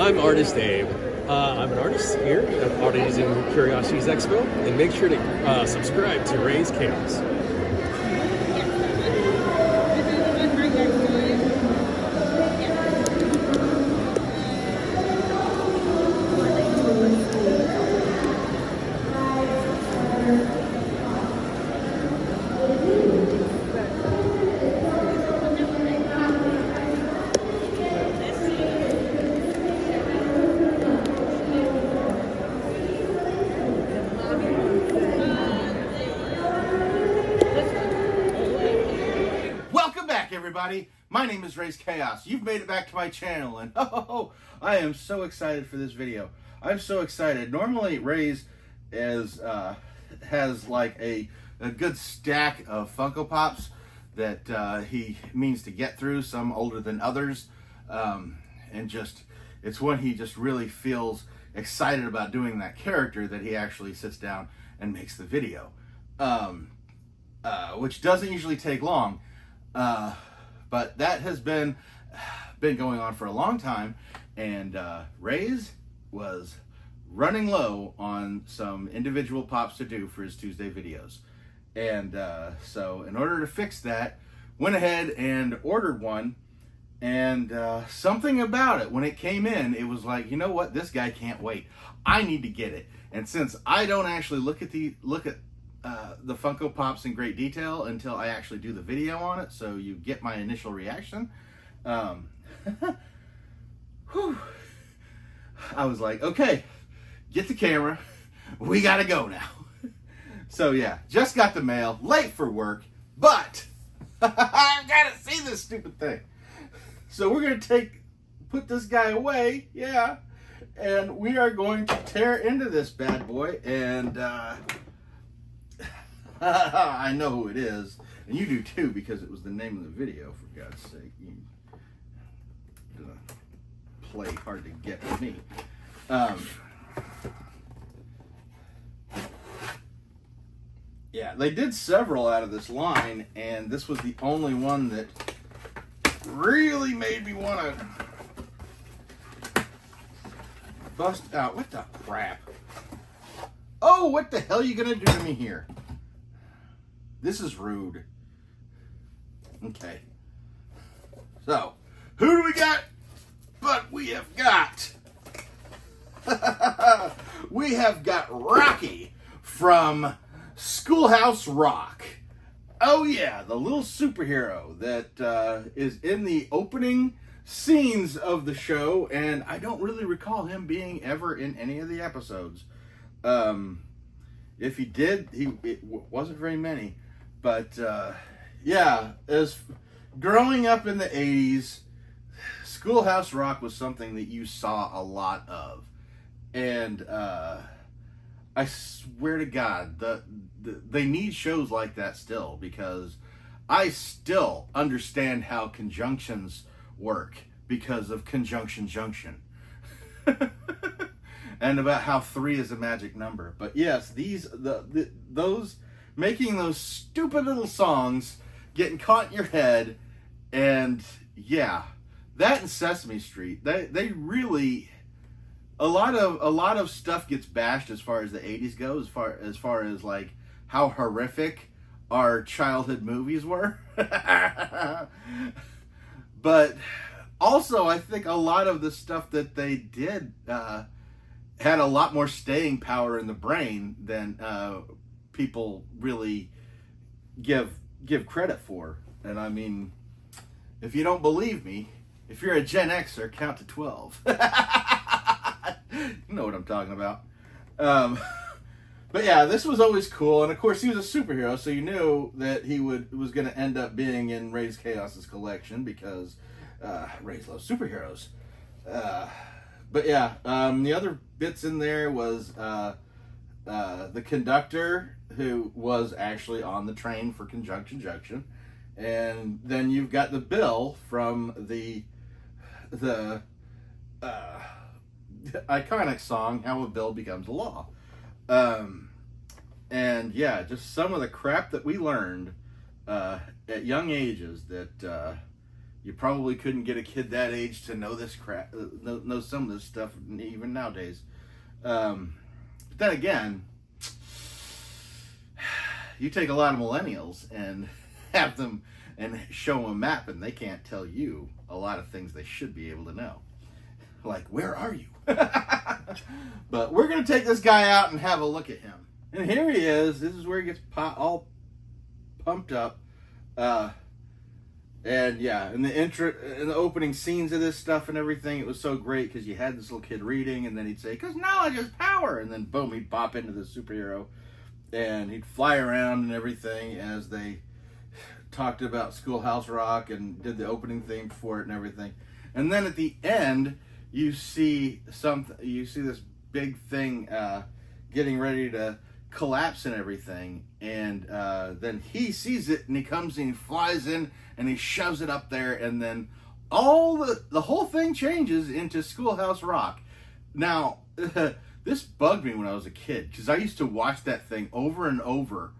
I'm Artist Abe. I'm an artist here at Oddities and Curiosities Expo, and make sure to subscribe to Raze Chaos. Everybody, my name is Raze Chaos. You've made it back to my channel, and I am so excited for this video. I'm so excited. Normally, Raze has like a good stack of Funko Pops that he means to get through, some older than others, and just it's when he just really feels excited about doing that character that he actually sits down and makes the video, which doesn't usually take long. But that has been going on for a long time, and Raze was running low on some individual pops to do for his Tuesday videos. And so in order to fix that, went ahead and ordered one, and something about it, when it came in, it was like, you know what, this guy can't wait. I need to get it. And since I don't actually look at the Funko Pops in great detail until I actually do the video on it, so you get my initial reaction. I was like, okay, get the camera, we gotta go now. So yeah, just got the mail, late for work, but I gotta see this stupid thing. So we're gonna put this guy away, yeah, and we are going to tear into this bad boy, and I know who it is, and you do too, because it was the name of the video, for God's sake. You gonna play hard to get with me. Yeah, they did several out of this line, and this was the only one that really made me want to bust out. What the crap? Oh, what the hell are you gonna do to me here? This is rude. Okay. So, who do we got? But we have got... we have got Rocky from Schoolhouse Rock. Oh yeah, the little superhero that is in the opening scenes of the show, and I don't really recall him being ever in any of the episodes. If he did, it wasn't very many. But, yeah, as growing up in the 80s, Schoolhouse Rock was something that you saw a lot of. And I swear to God, they need shows like that still, because I still understand how conjunctions work because of conjunction junction. And about how 3 is a magic number. But yes, those... making those stupid little songs, getting caught in your head, and yeah, that and Sesame Street, they really, a lot of stuff gets bashed as far as the 80s go, as far as like how horrific our childhood movies were. But also, I think a lot of the stuff that they did had a lot more staying power in the brain than people really give credit for. And I mean, if you don't believe me, if you're a Gen Xer, count to 12. You know what I'm talking about. But yeah, this was always cool, and of course he was a superhero, so you knew that he was going to end up being in Raze Chaos's collection, because Raze loves superheroes. But yeah, the other bits in there was the conductor, who was actually on the train for Conjunction Junction, and then you've got the bill from the iconic song "How a Bill Becomes a Law," and yeah, just some of the crap that we learned at young ages that you probably couldn't get a kid that age to know this crap, know some of this stuff even nowadays. But then again, you take a lot of millennials and have them and show them a map, and they can't tell you a lot of things they should be able to know. Like, where are you? But we're going to take this guy out and have a look at him. And here he is. This is where he gets all pumped up. And yeah, in the opening scenes of this stuff and everything, it was so great because you had this little kid reading, and then he'd say, "'Cause knowledge is power," and then boom, he'd pop into the superhero, and he'd fly around and everything as they talked about Schoolhouse Rock and did the opening theme for it and everything. And then at the end, you see this big thing getting ready to collapse and everything, and then he sees it, and he comes and he flies in and he shoves it up there, and then the whole thing changes into Schoolhouse Rock. Now this bugged me when I was a kid, because I used to watch that thing over and over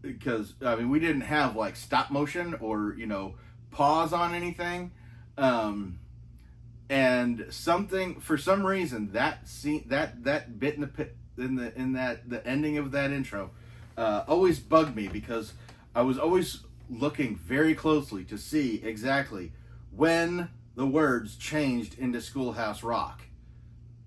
because I mean, we didn't have like stop motion or pause on anything, and for some reason that scene, that bit in the ending of that intro always bugged me, because I was always looking very closely to see exactly when the words changed into Schoolhouse Rock,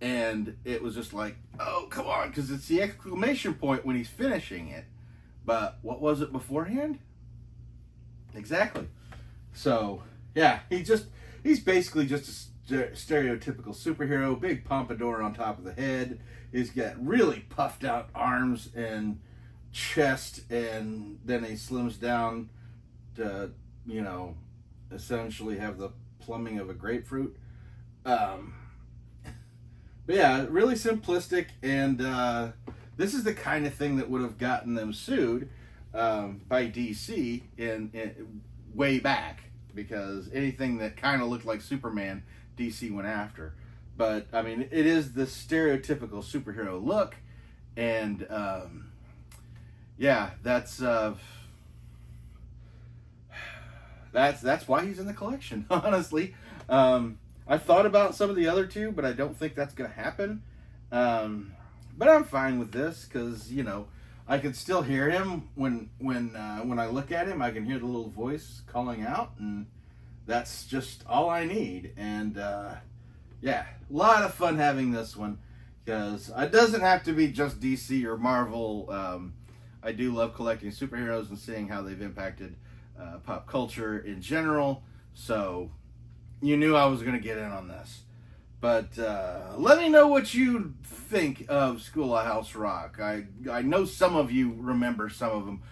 and it was just like, oh, come on, because it's the exclamation point when he's finishing it, but what was it beforehand? Exactly. So yeah, he's basically just a stereotypical superhero, big pompadour on top of the head. He's got really puffed out arms and chest, and then he slims down to, essentially have the plumbing of a grapefruit. But yeah, really simplistic, and this is the kind of thing that would have gotten them sued by DC in way back, because anything that kind of looked like Superman, DC went after. But I mean, it is the stereotypical superhero look, and yeah, that's why he's in the collection. Honestly, I thought about some of the other two, but I don't think that's gonna happen. But I'm fine with this, because I can still hear him when I look at him. I can hear the little voice calling out, and that's just all I need. And yeah, a lot of fun having this one, because it doesn't have to be just DC or Marvel. I do love collecting superheroes and seeing how they've impacted pop culture in general. So you knew I was going to get in on this. But let me know what you think of Schoolhouse Rock. I know some of you remember some of them.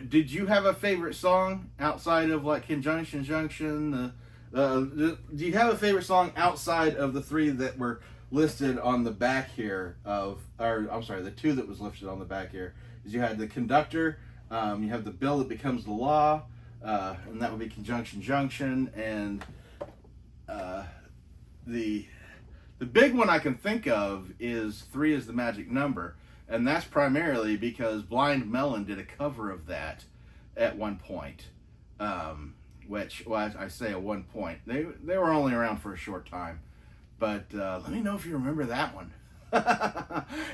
Did you have a favorite song outside of like Conjunction Junction? Do you have a favorite song outside of the three that were listed on the back here the two that was listed on the back here? Is you had the Conductor, you have the Bill That Becomes the Law, and that would be Conjunction Junction, and the big one I can think of is 3 Is the Magic Number, and that's primarily because Blind Melon did a cover of that at one point. I say at one point, they were only around for a short time, but let me know if you remember that one.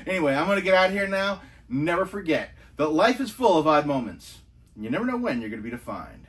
Anyway, I'm gonna get out of here now. Never forget that life is full of odd moments, and you never know when you're gonna be defined.